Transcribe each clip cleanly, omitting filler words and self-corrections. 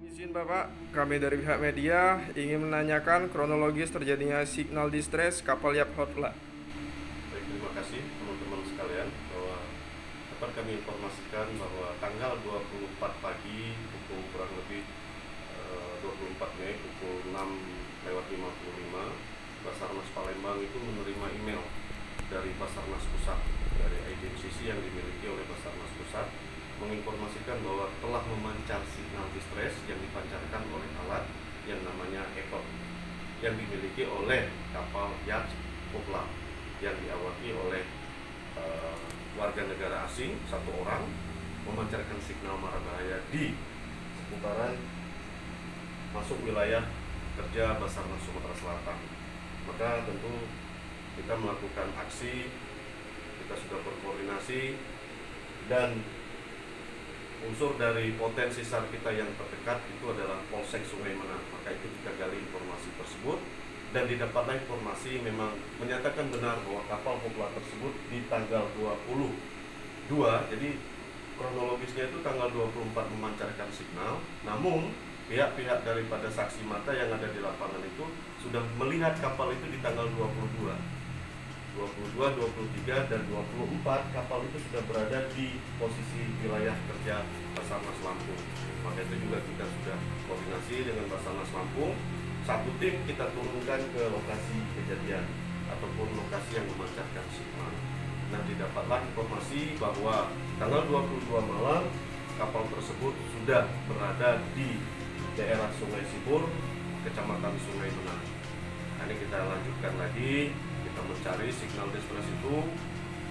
Izin Bapak, kami dari pihak media ingin menanyakan kronologis terjadinya signal distress kapal Yap Hotla. Baik, terima kasih teman-teman sekalian bahwa dapat kami informasikan bahwa tanggal 24 pagi pukul kurang lebih 24 Mei pukul 6:55 Basarnas Palembang itu menerima email dari Basarnas Pusat, dari agensi yang dimiliki oleh Basarnas Pusat, menginformasikan bahwa telah memancar signal distress yang dipancarkan oleh alat yang namanya ECOT yang dimiliki oleh kapal Yacht Hotla yang diawaki oleh warga negara asing satu orang, memancarkan signal mara bahaya di seputaran masuk wilayah kerja Basarnas Sumatera Selatan. Maka tentu kita melakukan aksi, kita sudah berkoordinasi, dan unsur dari potensi SAR kita yang terdekat itu adalah Polsek Sungai Menang. Maka itu kita gali informasi tersebut dan didapatlah informasi memang menyatakan benar bahwa kapal Hotla tersebut di tanggal 22, jadi kronologisnya itu tanggal 24 memancarkan signal, namun pihak-pihak daripada saksi mata yang ada di lapangan itu sudah melihat kapal itu di tanggal 22, 23, dan 24 kapal itu sudah berada di posisi wilayah kerja Basarnas Lampung. Maka itu juga kita sudah koordinasi dengan Basarnas Lampung. Satu tim kita turunkan ke lokasi kejadian ataupun lokasi yang memancarkan signal. Nah, didapatlah informasi bahwa tanggal 22 malam kapal tersebut sudah berada di daerah Sungai Sibur, Kecamatan Sungai Menang. Nah, ini kita lanjutkan lagi, kita mencari signal distress itu.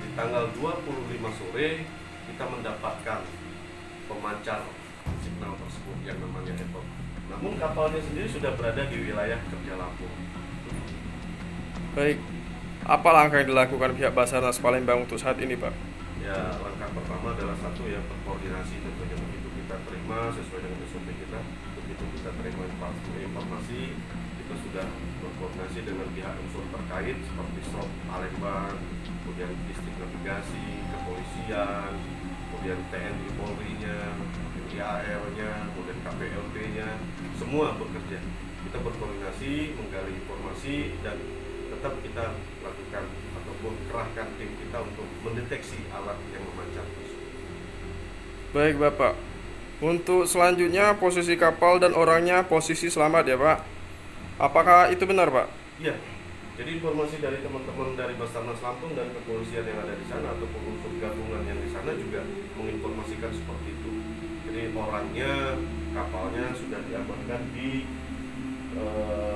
Di tanggal 25 sore kita mendapatkan pemancar signal tersebut yang namanya ECOT. Namun kapalnya sendiri sudah berada di wilayah kerja Lampung. Baik, apa langkah yang dilakukan pihak Basarnas Palembang untuk saat ini, Pak? Ya, langkah pertama adalah satu ya, berkoordinasi tentunya. Begitu kita terima sesuai dengan SOP kita, begitu kita terima informasi, kita sudah berkoordinasi dengan pihak unsur terkait seperti SOP Palembang, kemudian distrik navigasi, kepolisian, kemudian TNI Polri-nya, IAR-nya, kemudian KPLP-nya, semua bekerja. Kita berkoordinasi, menggali informasi, dan tetap kita lakukan ataupun kerahkan tim kita untuk mendeteksi alat yang memancar tersebut. Baik Bapak, untuk selanjutnya posisi kapal dan orangnya posisi selamat ya Pak. Apakah itu benar Pak? Iya, jadi informasi dari teman-teman dari Basarnas Lampung dan kepolisian yang ada di sana ataupun unsur gabungan yang di sana juga menginformasikan seperti itu. Jadi orangnya, kapalnya sudah diamankan di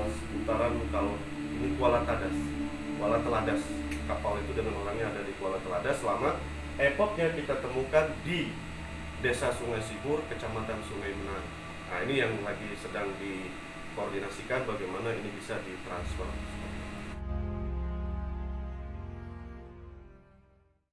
seputaran, kalau ini Kuala Teladas. Kapal itu dengan orangnya ada di Kuala Teladas. Selama ECOT-nya kita temukan di Desa Sungai Sibur, Kecamatan Sungai Menang. Nah, ini yang lagi sedang dikoordinasikan bagaimana ini bisa ditransfer.